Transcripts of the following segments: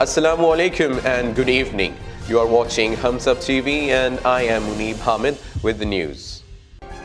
Assalamu alaikum and good evening. You are watching HumSub.TV and I am Muneeb Hamid with the news.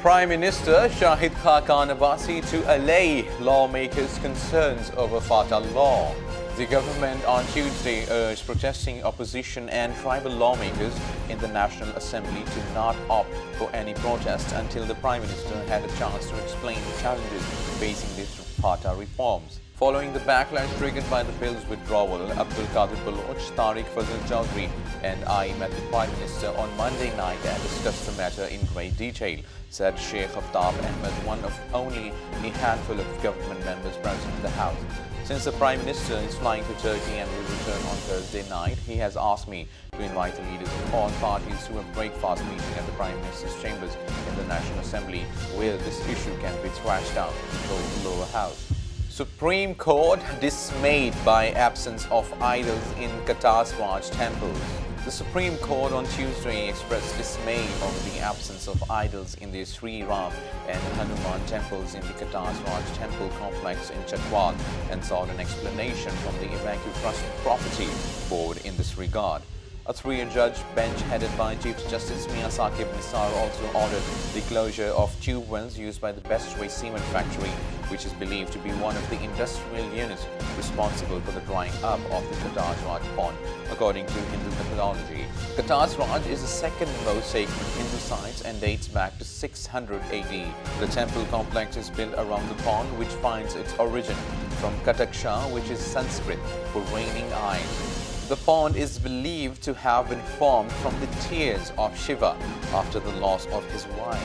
Prime Minister Shahid Khaqan Abbasi to allay lawmakers' concerns over Fatah law. The government on Tuesday urged protesting opposition and tribal lawmakers in the National Assembly to not opt for any protest until the Prime Minister had a chance to explain the challenges facing these Fatah reforms. Following the backlash triggered by the bill's withdrawal, Abdul Qadir Baloch, Tariq Fazil Chowdhury and I met the Prime Minister on Monday night and discussed the matter in great detail, said Sheikh Aftab Ahmed, one of only a handful of government members present in the House. Since the Prime Minister is flying to Turkey and will return on Thursday night, he has asked me to invite the leaders of all parties to a breakfast meeting at the Prime Minister's chambers in the National Assembly, where this issue can be thrashed out, told the lower house. Supreme Court dismayed by absence of idols in Qatar's Raj temples. The Supreme Court on Tuesday expressed dismay over the absence of idols in the Sri Ram and Hanuman temples in the Qatar's Raj temple complex in Chhatwal and sought an explanation from the Evacuee Trust Property Board in this regard. A three-judge bench headed by Chief Justice Mia Saqib Nisar also ordered the closure of tube wells used by the Bestway Cement Factory, which is believed to be one of the industrial units responsible for the drying up of the Qatar's Raj pond, according to Hindu mythology. Qatar's Raj is the second most sacred Hindu site and dates back to 600 AD. The temple complex is built around the pond, which finds its origin from Kataksha, which is Sanskrit for raining eyes. The pond is believed to have been formed from the tears of Shiva after the loss of his wife.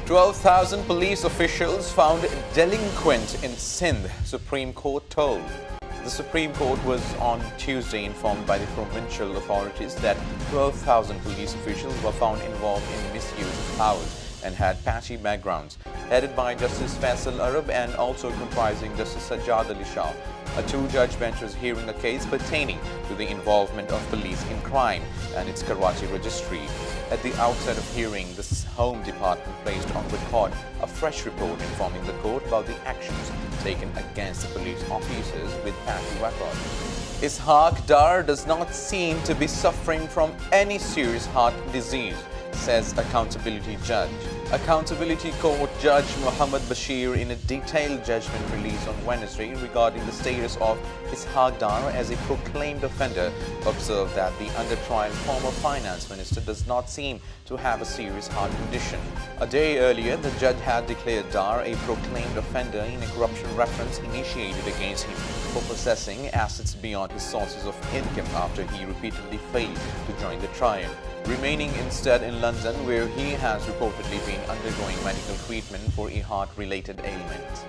12,000 police officials found delinquent in Sindh, Supreme Court told. The Supreme Court was on Tuesday informed by the provincial authorities that 12,000 police officials were found involved in misuse of powers and had patchy backgrounds, headed by Justice Faisal Arab and also comprising Justice Sajjad Ali Shah. A two-judge bench was hearing a case pertaining to the involvement of police in crime and its Karachi registry. At the outset of hearing, the Home Department placed on record a fresh report informing the court about the actions taken against the police officers with patchy records. Ishaq Dar does not seem to be suffering from any serious heart disease, says accountability judge. Accountability Court Judge Muhammad Bashir, in a detailed judgment released on Wednesday regarding the status of Ishaq Dar as a proclaimed offender, observed that the under trial former finance minister does not seem to have a serious heart condition. A day earlier, the judge had declared Dar a proclaimed offender in a corruption reference initiated against him for possessing assets beyond his sources of income after he repeatedly failed to join the trial, remaining instead in London, where he has reportedly been undergoing medical treatment for a heart-related ailment.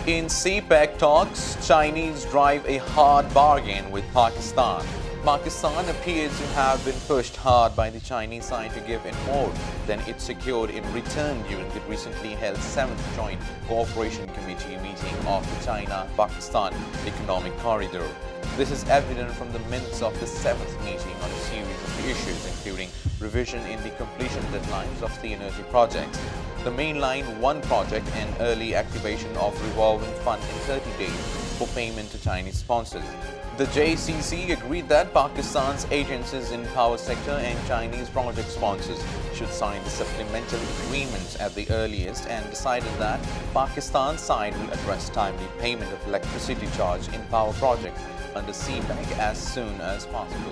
In CPEC talks, Chinese drive a hard bargain with Pakistan. Pakistan appears to have been pushed hard by the Chinese side to give in more than it secured in return during the recently held 7th Joint Cooperation Committee meeting of the China-Pakistan Economic Corridor. This is evident from the minutes of the 7th meeting on a series of issues, including revision in the completion deadlines of the energy projects, the Mainline 1 project and early activation of revolving fund in 30 days for payment to Chinese sponsors. The JCC agreed that Pakistan's agencies in power sector and Chinese project sponsors should sign the supplemental agreements at the earliest and decided that Pakistan's side will address timely payment of electricity charge in power projects under CPEC as soon as possible.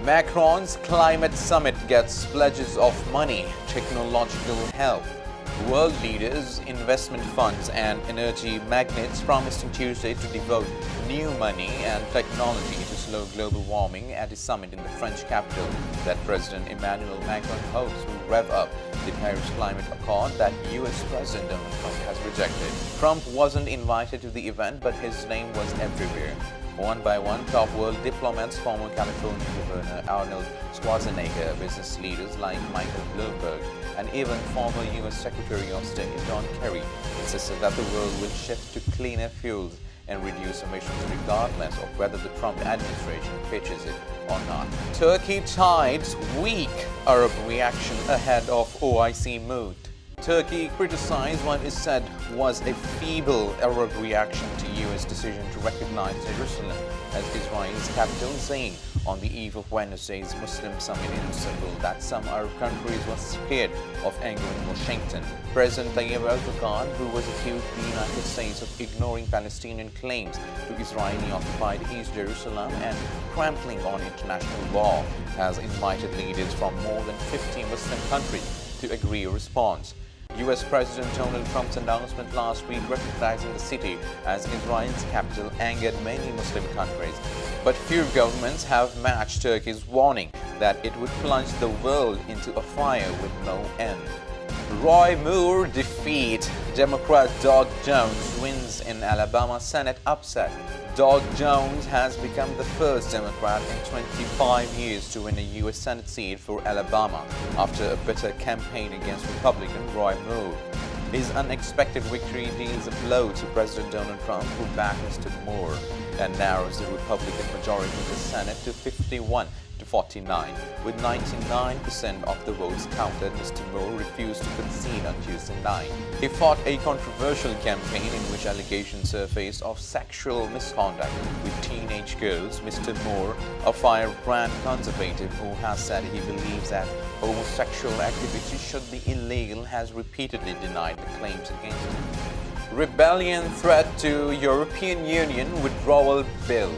Macron's climate summit gets pledges of money, technological help. World leaders, investment funds and energy magnates promised on Tuesday to devote new money and technology to slow global warming at a summit in the French capital that President Emmanuel Macron hopes will rev up the Paris Climate Accord that US President Donald Trump has rejected. Trump wasn't invited to the event, but his name was everywhere. One by one, top world diplomats, former California Governor Arnold Schwarzenegger, business leaders like Michael Bloomberg, and even former U.S. Secretary of State John Kerry insisted that the world will shift to cleaner fuels and reduce emissions regardless of whether the Trump administration pitches it or not. Turkey tides weak Arab reaction ahead of OIC mood. Turkey criticized what is said was a feeble Arab reaction to U.S. decision to recognize Jerusalem as Israel's capital, saying on the eve of Wednesday's Muslim summit in Istanbul that some Arab countries were scared of angering Washington. President Tayyip Erdogan, who was accused the United States of ignoring Palestinian claims to Israeli-occupied East Jerusalem and trampling on international law, has invited leaders from more than 50 Muslim countries to agree a response. U.S. President Donald Trump's announcement last week recognizing the city as Israel's capital angered many Muslim countries. But few governments have matched Turkey's warning that it would plunge the world into a fire with no end. Roy Moore defeat Democrat Doug Jones wins in Alabama Senate upset. Doug Jones has become the first Democrat in 25 years to win a U.S. Senate seat for Alabama after a bitter campaign against Republican Roy Moore. His unexpected victory deals a blow to President Donald Trump, who backed Mr. Moore, and narrows the Republican majority in the Senate to 51 to 49. With 99% of the votes counted, Mr. Moore refused to concede on Tuesday night. He fought a controversial campaign in which allegations surfaced of sexual misconduct with teenage girls. Mr. Moore, a firebrand conservative who has said he believes that homosexual activity should be illegal, has repeatedly denied the claims against him. Rebellion threat to European Union withdrawal bill.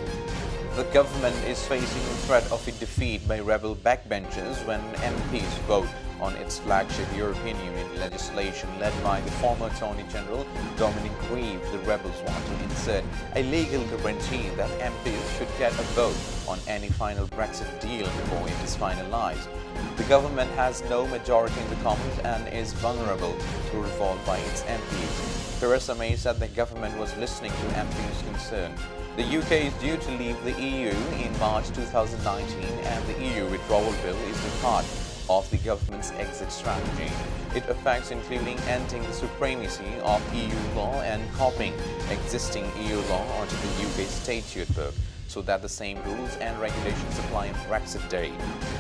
The government is facing the threat of a defeat by rebel backbenchers when MPs vote on its flagship European Union legislation led by the former Attorney General Dominic Grieve. The rebels want to insert a legal guarantee that MPs should get a vote on any final Brexit deal before it is finalized. The government has no majority in the Commons and is vulnerable to revolt by its MPs. Theresa May said the government was listening to MPs' concern. The UK is due to leave the EU in March 2019, and the EU withdrawal bill is a part of the government's exit strategy. It affects including ending the supremacy of EU law and copying existing EU law onto the UK Statute book, so that the same rules and regulations apply on Brexit Day.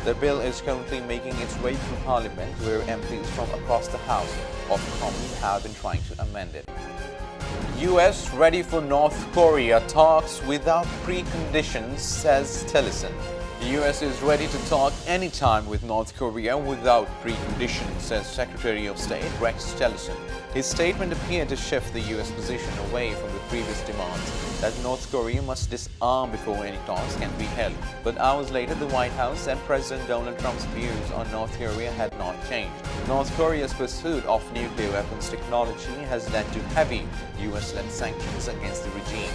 The bill is currently making its way through Parliament, where MPs from across the House of Commons have been trying to amend it. US ready for North Korea talks without preconditions, says Tillerson. The US is ready to talk anytime with North Korea without preconditions, says Secretary of State Rex Tillerson. His statement appeared to shift the US position away from the previous demands that North Korea must disarm before any talks can be held. But hours later, the White House said President Donald Trump's views on North Korea had not changed. North Korea's pursuit of nuclear weapons technology has led to heavy US-led sanctions against the regime.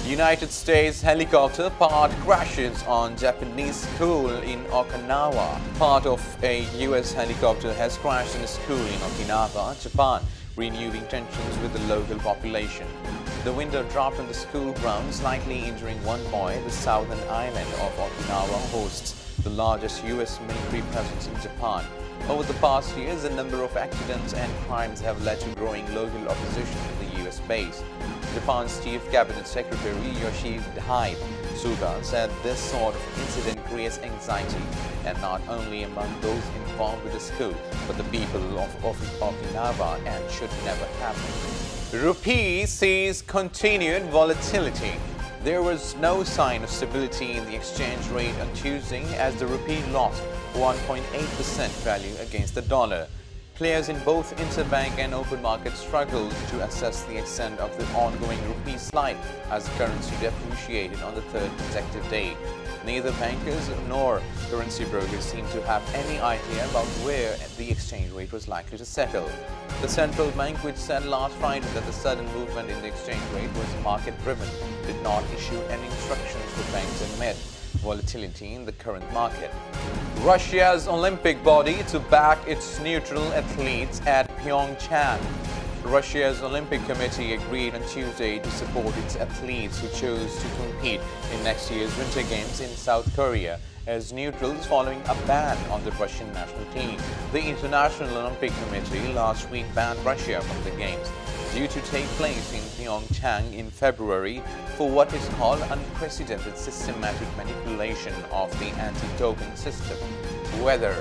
United States helicopter part crashes on Japanese school in Okinawa. Part of a US helicopter has crashed in a school in Okinawa, Japan, renewing tensions with the local population. The window dropped on the school grounds, likely injuring one boy. The southern island of Okinawa hosts the largest US military presence in Japan. Over the past years, a number of accidents and crimes have led to growing local opposition to the US base. Japan's Chief Cabinet Secretary Yoshihide Suga said this sort of incident creates anxiety, and not only among those involved with the school, but the people of Okinawa, and should never happen. Rupee sees continued volatility. There was no sign of stability in the exchange rate on Tuesday as the rupee lost 1.8% value against the dollar. Players in both interbank and open markets struggled to assess the extent of the ongoing rupee slide as the currency depreciated on the third consecutive day. Neither bankers nor currency brokers seem to have any idea about where the exchange rate was likely to settle. The central bank, which said last Friday that the sudden movement in the exchange rate was market-driven, did not issue any instructions for banks amid volatility in the current market. Russia's Olympic body to back its neutral athletes at Pyeongchang. Russia's Olympic Committee agreed on Tuesday to support its athletes who chose to compete in next year's Winter Games in South Korea as neutrals following a ban on the Russian national team. The International Olympic Committee last week banned Russia from the Games, due to take place in Pyeongchang in February for what is called unprecedented systematic manipulation of the anti-doping system. Weather.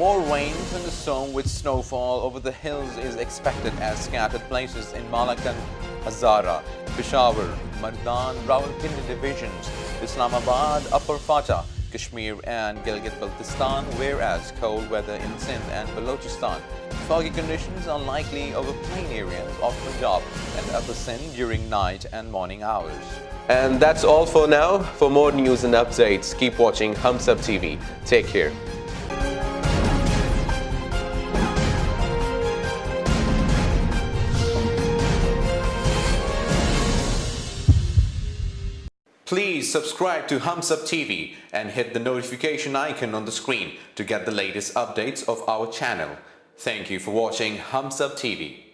More rain thunderstorm with snowfall over the hills is expected as scattered places in Malakand, Hazara, Peshawar, Mardan, Rawalpindi divisions, Islamabad, Upper Fata, Kashmir and Gilgit-Baltistan, whereas cold weather in Sindh and Balochistan. Foggy conditions are likely over plain areas of Punjab and Upper Sindh during night and morning hours. And that's all for now. For more news and updates, keep watching HumSub TV. Take care. Please subscribe to HumSub TV and hit the notification icon on the screen to get the latest updates of our channel. Thank you for watching HumSub TV.